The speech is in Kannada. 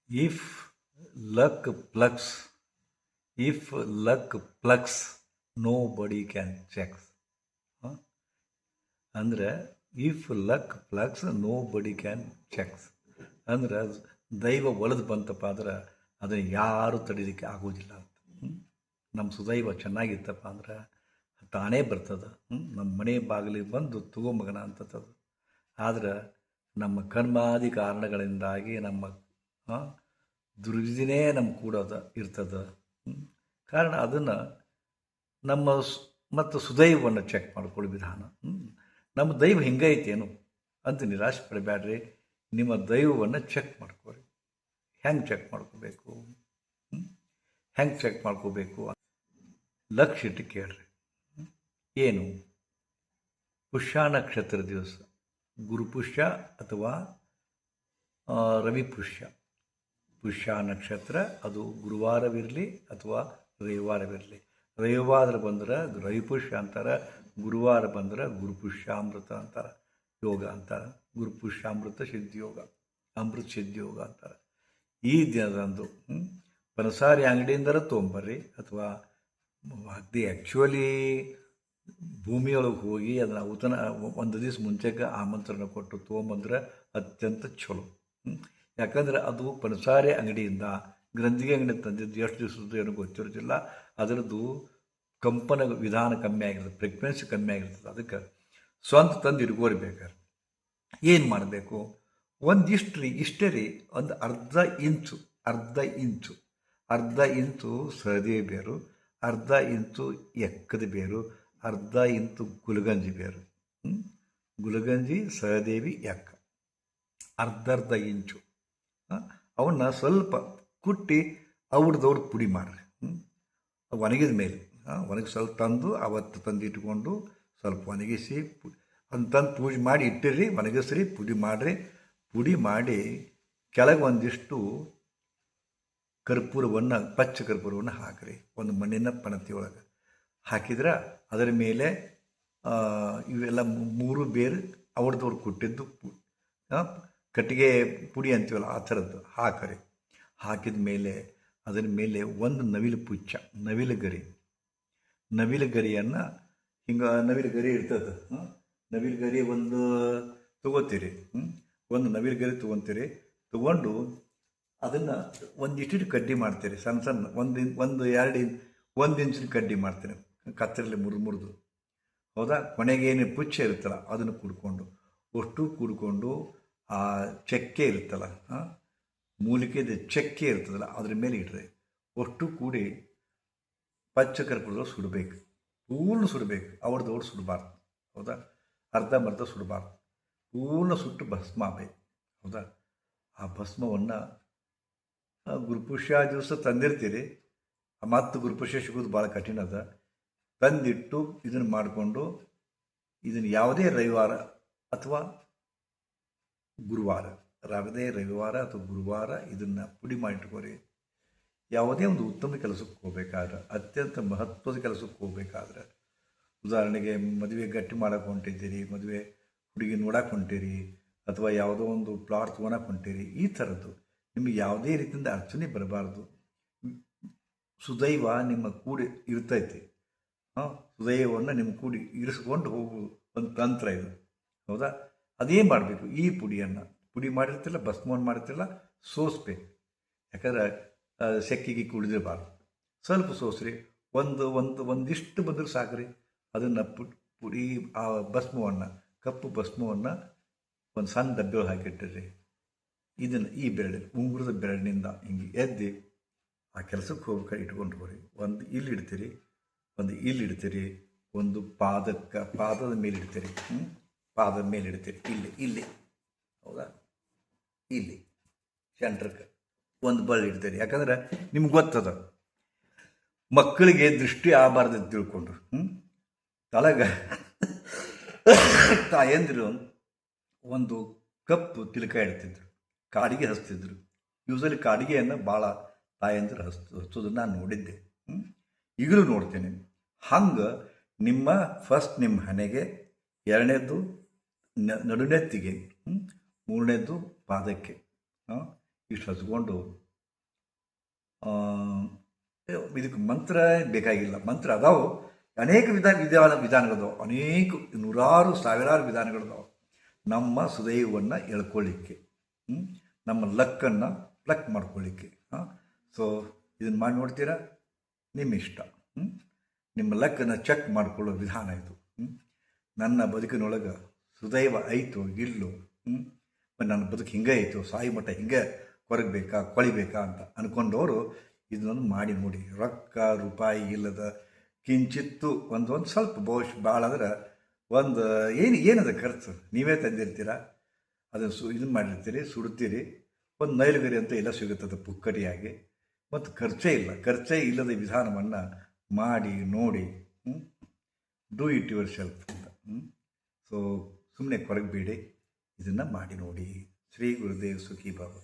If luck plucks, if luck plucks, nobody can check. Huh? ಅಂದ್ರೆ ಇಫ್ ಲಕ್ ಪ್ಲಕ್ಸ್ ನೋ ಬಡಿ ಕ್ಯಾನ್ ಚೆಕ್ಸ್ ಅಂದ್ರೆ ದೈವ ಒಲಿದು ಬಂತಪ್ಪ ಅಂದ್ರೆ ಅದನ್ನು ಯಾರು ತಡೀಲಿಕ್ಕೆ ಆಗೋದಿಲ್ಲ ಅಂತ. ನಮ್ಮ ಸುದೈವ ಚೆನ್ನಾಗಿತ್ತಪ್ಪ ಅಂದ್ರೆ ತಾನೇ ಬರ್ತದೆ. ನಮ್ಮ ಮನೆ ಬಾಗಿಲಿಗೆ ಬಂದು ತಗೊಂಬಗನ ಅಂತದ್ದು. ಆದ್ರೆ ನಮ್ಮ ಕರ್ಮಾದಿ ಕಾರಣಗಳಿಂದಾಗಿ ನಮ್ಮ ದುರ್ವಿಧಿನೇ ನಮ್ಮ ಕೂಡೋದ ಇರ್ತದೆ. ಕಾರಣ ಅದನ್ನು ನಮ್ಮ ಮತ್ತು ಸುದೈವವನ್ನು ಚೆಕ್ ಮಾಡ್ಕೊಳ್ಳೋ ವಿಧಾನ. ನಮ್ಮ ದೈವ ಹಿಂಗೈತೇನು ಅಂತ ನಿರಾಶೆ ಪಡಬೇಡ್ರಿ. ನಿಮ್ಮ ದೈವವನ್ನು ಚೆಕ್ ಮಾಡ್ಕೊರಿ. ಹೆಂಗೆ ಚೆಕ್ ಮಾಡ್ಕೋಬೇಕು? ಹೆಂಗೆ ಚೆಕ್ ಮಾಡ್ಕೋಬೇಕು ಲಕ್ಷ್ಯ ಇಟ್ಟು ಕೇಳ್ರಿ. ಏನು? ಪುಷ್ಯ ನಕ್ಷತ್ರ ದಿವಸ ಗುರುಪುಷ್ಯ ಅಥವಾ ರವಿಪುಷ್ಯ. ಪುಷ್ಯ ನಕ್ಷತ್ರ ಅದು ಗುರುವಾರವಿರಲಿ ಅಥವಾ ರವಿವಾರವಿರಲಿ. ರವಿವಾರ ಬಂದ್ರೆ ರವಿಪುಷ್ಯ ಅಂತಾರೆ, ಗುರುವಾರ ಬಂದ್ರೆ ಗುರುಪುಷ್ಯಾಮೃತ ಅಂತಾರೆ, ಯೋಗ ಅಂತಾರೆ. ಗುರುಪುಷ್ಯಾಮೃತ ಸಿದ್ಧಿಯೋಗ, ಅಮೃತ ಸಿದ್ಧಿಯೋಗ ಅಂತಾರೆ. ಈ ದಿನದಂದು ಪನಸಾರಿ ಅಂಗಡಿಯಿಂದರ ತೊಗೊಂಬರ್ರಿ, ಅಥವಾ ಅಗ್ದಿ ಆ್ಯಕ್ಚುಲಿ ಭೂಮಿಯೊಳಗೆ ಹೋಗಿ ಅದನ್ನು ಔತಣ ಒಂದು ದಿವಸ ಮುಂಚೆಗೆ ಆಮಂತ್ರಣ ಕೊಟ್ಟು ತೊಗೊಂಬಂದ್ರೆ ಅತ್ಯಂತ ಚಲೋ. ಯಾಕಂದರೆ ಅದು ಪನಸಾರಿ ಅಂಗಡಿಯಿಂದ ಗ್ರಂಥಿಗೆ ಅಂಗಡಿ ತಂದಿದ್ದು ಎಷ್ಟು ದಿವಸದ್ದು ಏನೋ ಗೊತ್ತಿರೋದಿಲ್ಲ. ಅದರದ್ದು ಕಂಪನ ವಿಧಾನ ಕಮ್ಮಿ ಆಗಿರ್ತದೆ, ಫ್ರೀಕ್ವೆನ್ಸಿ ಕಮ್ಮಿ ಆಗಿರ್ತದೆ. ಅದಕ್ಕೆ ಸ್ವಂತ ತಂದು ಇಟ್ಕೋರಿ ಬೇಕಾದ್ರೆ. ಏನು ಮಾಡಬೇಕು? ಇಷ್ಟೇ ರೀ, ಒಂದು ಅರ್ಧ ಇಂಚು ಸಹದೇವಿ ಬೇರು, ಅರ್ಧ ಇಂಚು ಎಕ್ಕದ ಬೇರು, ಅರ್ಧ ಇಂಚು ಗುಲಗಂಜಿ ಬೇರು. ಗುಲಗಂಜಿ, ಸಹದೇವಿ, ಎಕ್ಕ ಅರ್ಧ ಇಂಚು. ಅವನ್ನ ಸ್ವಲ್ಪ ಕುಟ್ಟಿ ಅವ್ರದವ್ರು ಪುಡಿ ಮಾಡಿರಿ. ಒಣಗಿದ ಮೇಲೆ ಒಣಗಿ ಸ್ವಲ್ಪ ತಂದು ಅವತ್ತು ತಂದು ಇಟ್ಕೊಂಡು ಸ್ವಲ್ಪ ಒಣಗಿಸಿ ಅಂತಂದು ಪೂಜೆ ಮಾಡಿ ಇಟ್ಟಿರಿ. ಒಣಗಿಸ್ರಿ, ಪುಡಿ ಮಾಡಿರಿ. ಪುಡಿ ಮಾಡಿ ಕೆಳಗೆ ಒಂದಿಷ್ಟು ಕರ್ಪೂರವನ್ನು, ಪಚ್ಚ ಕರ್ಪೂರವನ್ನು ಹಾಕಿರಿ. ಒಂದು ಮಣ್ಣಿನ ಪಣತಿ ಒಳಗೆ ಹಾಕಿದ್ರೆ ಅದರ ಮೇಲೆ ಇವೆಲ್ಲ 3 ಬೇರು ಅವ್ರದವ್ರು ಕೊಟ್ಟಿದ್ದು ಕಟ್ಟಿಗೆ ಪುಡಿ ಅಂತೀವಲ್ಲ ಆ ಥರದ್ದು ಹಾಕರಿ. ಹಾಕಿದ ಮೇಲೆ ಅದರ ಮೇಲೆ ಒಂದು ನವಿಲು ಗರಿಯನ್ನು ಹಿಂಗೆ ನವಿಲು ಗರಿ ಇರ್ತದೆ. ನವಿಲು ಗರಿ ಒಂದು ತೊಗೋತೀರಿ. ಒಂದು ನವಿಲು ಗರಿ ತೊಗೊಂಡು ಅದನ್ನು ಒಂದಿಷ್ಟು ಕಡ್ಡಿ ಮಾಡ್ತೀರಿ. ಸಣ್ಣ ಒಂದು ಇಂಚಿನ ಕಡ್ಡಿ ಮಾಡ್ತೀನಿ, ಕತ್ತರಲ್ಲಿ ಮುರಿದು. ಹೌದಾ? ಕೊನೆಗೇನು ಪುಚ್ಚ ಇರುತ್ತಲ್ಲ ಅದನ್ನು ಕುಡ್ಕೊಂಡು ಆ ಚಕ್ಕೆ ಇರುತ್ತಲ್ಲ, ಮೂಲಿಕೆದ ಚಕ್ಕೆ ಇರ್ತದಲ್ಲ ಅದ್ರ ಮೇಲೆ ಇಡ್ರಿ. ಅಷ್ಟು ಕೂಡಿ ಪಚ್ಚ ಕರ್ಪೂರದಲ್ಲಿ ಸುಡಬೇಕು. ಪೂರ್ಣ ಸುಡಬೇಕು, ಅವ್ರದವ್ರು ಸುಡಬಾರ್ದು. ಹೌದಾ? ಅರ್ಧಂಬರ್ಧ ಸುಡಬಾರ್ದು, ಪೂರ್ಣ ಸುಟ್ಟು ಭಸ್ಮ ಆಗಬೇಕು. ಹೌದಾ? ಆ ಭಸ್ಮವನ್ನು ಗುರುಪುಷ್ಯ ದಿವಸ ತಂದಿರ್ತೀರಿ. ಮತ್ತು ಗುರುಪುಷ್ಯ ಸಿಗೋದು ಭಾಳ ಕಠಿಣ ಅದ. ತಂದಿಟ್ಟು ಇದನ್ನು ಮಾಡಿಕೊಂಡು ಇದನ್ನು ಯಾವುದೇ ರವಿವಾರ ಅಥವಾ ಗುರುವಾರ ಇದನ್ನು ಪುಡಿ ಮಾಡಿಟ್ಕೋರಿ. ಯಾವುದೇ ಒಂದು ಉತ್ತಮ ಕೆಲಸಕ್ಕೆ ಹೋಗಬೇಕಾದ್ರೆ, ಅತ್ಯಂತ ಮಹತ್ವದ ಕೆಲಸಕ್ಕೆ ಹೋಗಬೇಕಾದ್ರೆ, ಉದಾಹರಣೆಗೆ ಮದುವೆ ಗಟ್ಟಿ ಮಾಡೋಕೆ ಹೊಂಟಿದ್ದೀರಿ, ಮದುವೆ ಹುಡುಗಿ ನೋಡಕ್ಕೆ ಹೊಂಟಿರಿ, ಅಥವಾ ಯಾವುದೋ ಒಂದು ಪ್ಲಾಟ್ ತೊಗೊಳಕ್ಕೆ ಹೊಂಟಿರಿ, ಈ ಥರದ್ದು ನಿಮಗೆ ಯಾವುದೇ ರೀತಿಯಿಂದ ಅಡಚಣೆ ಬರಬಾರ್ದು. ಸುದೈವ ನಿಮ್ಮ ಕೂಡಿ ಇರ್ತೈತಿ. ಸುದೈವವನ್ನು ನಿಮ್ಮ ಕೂಡಿ ಇರಿಸ್ಕೊಂಡು ಹೋಗು ಒಂದು ತಂತ್ರ ಇದು. ಹೌದಾ? ಅದೇನು ಮಾಡಬೇಕು? ಈ ಪುಡಿ ಮಾಡಿರ್ತಿಲ್ಲ, ಭಸ್ಮವನ್ನು ಮಾಡಿರ್ತಿಲ್ಲ, ಸೋಸ್ಬೇಕು. ಯಾಕಂದ್ರೆ ಸೆಕ್ಕಿಗೆ ಕುಡಿದಿರಬಾರ್ದು. ಸ್ವಲ್ಪ ಸೋಸ್ರಿ. ಒಂದಿಷ್ಟು ಬಂದರೂ ಸಾಕ್ರಿ. ಅದನ್ನು ಪುಡಿ ಆ ಭಸ್ಮವನ್ನು, ಕಪ್ಪು ಭಸ್ಮವನ್ನು ಒಂದು ಸಣ್ಣ ಡಬ್ಬೆ ಹಾಕಿಟ್ಟಿರ್ರಿ. ಇದನ್ನು ಈ ಉಂಗುರದ ಬೆರಳಿನಿಂದ ಹಿಂಗೆ ಎದ್ದು ಆ ಕೆಲಸಕ್ಕೆ ಹೋಗ್ಬೇಕಾದ್ರೆ ಇಟ್ಕೊಂಡು ಹೋಗ್ರಿ. ಒಂದು ಇಲ್ಲಿಡ್ತೀರಿ, ಒಂದು ಪಾದದ ಮೇಲೆ ಇಡ್ತೀರಿ. ಪಾದದ ಮೇಲೆ ಇಡ್ತೀರಿ. ಇಲ್ಲಿ ಹೌದಾ? ಇಲ್ಲಿ ಸೆಂಟ್ರಕ್ಕೆ ಒಂದು ಬಳ್ಳಿ ಇಡ್ತೀರಿ. ಯಾಕಂದ್ರೆ ನಿಮ್ಗೆ ಗೊತ್ತದ ಮಕ್ಕಳಿಗೆ ದೃಷ್ಟಿ ಆಗಬಾರ್ದು ಅಂತ ತಿಳ್ಕೊಂಡ್ರು. ತಲೆಗೆ ತಾಯಂದಿರು ಒಂದು ಕಪ್ಪು ತಿಲಕ ಇಡ್ತಿದ್ರು, ಕಾಡಿಗೆ ಹಚ್ತಿದ್ರು. ಯೂಸಲಿ ಕಾಡಿಗೆಯನ್ನು ಭಾಳ ತಾಯಂದಿರು ಹಚ್ಚೋದನ್ನು ನಾನು ನೋಡಿದ್ದೆ, ಈಗಲೂ ನೋಡ್ತೇನೆ. ಹಂಗೆ ಫಸ್ಟ್ ನಿಮ್ಮ ಹಣೆಗೆ, ಎರಡನೇದು ನಡುನೆತ್ತಿಗೆ, ಮೂರನೇದು ಪಾದಕ್ಕೆ, ಇಷ್ಟು ಹಚ್ಕೊಂಡು ಇದಕ್ಕೆ ಮಂತ್ರ ಬೇಕಾಗಿಲ್ಲ. ಮಂತ್ರ ಅದಾವು, ಅನೇಕ ವಿಧಾನಗಳದಾವೆ, ಅನೇಕ ನೂರಾರು ಸಾವಿರಾರು ವಿಧಾನಗಳದಾವೆ ನಮ್ಮ ಸುದೈವವನ್ನು ಎಳ್ಕೊಳ್ಳಿಕ್ಕೆ, ನಮ್ಮ ಲಕ್ಕನ್ನು ಪ್ಲಕ್ ಮಾಡ್ಕೊಳ್ಳಿಕ್ಕೆ. ಸೊ ಇದನ್ನು ಮಾಡಿ ನೋಡ್ತೀರಾ, ನಿಮ್ಮ ಇಷ್ಟ. ನಿಮ್ಮ ಲಕ್ಕನ್ನು ಚೆಕ್ ಮಾಡಿಕೊಳ್ಳೋ ವಿಧಾನ ಇದು. ನನ್ನ ಬದುಕಿನೊಳಗೆ ಸುದೈವ ಐತೋ ಇಲ್ಲೋ, ನನ್ನ ಬದುಕು ಹಿಂಗೆ ಐತೋ, ಸಾಯಿ ಮಠ ಹಿಂಗೆ ಕೊರಗಬೇಕಾ ಕೊಳಿಬೇಕಾ ಅಂತ ಅಂದ್ಕೊಂಡವರು ಇದನ್ನು ಮಾಡಿ ನೋಡಿ. ರೊಕ್ಕ ರೂಪಾಯಿ ಇಲ್ಲದ ಕಿಂಚಿತ್ತು ಒಂದು ಸ್ವಲ್ಪ ಭಾಳ ಅಂದ್ರೆ ಏನದ ಖರ್ಚು, ನೀವೇ ತಂದಿರ್ತೀರ, ಅದನ್ನು ಇದನ್ನು ಮಾಡಿರ್ತೀರಿ, ಸುಡ್ತೀರಿ, ಒಂದು ನೈಲುಗರಿ ಅಂತ ಎಲ್ಲ ಸಿಗುತ್ತದೆ ಪುಕ್ಕಟಿಯಾಗಿ, ಮತ್ತು ಖರ್ಚೇ ಇಲ್ಲದ ವಿಧಾನವನ್ನು ಮಾಡಿ ನೋಡಿ. ಡೂ ಇಟ್ ಯುವರ್ ಸೆಲ್ಫ್ ಅಂತ. ಸೊ ಸುಮ್ಮನೆ ಕೊರಗಬೇಡಿ, ಇದನ್ನು ಮಾಡಿ ನೋಡಿ. ಶ್ರೀ ಗುರುದೇವ್ ಸುಖಿ ಬಾಬಾ.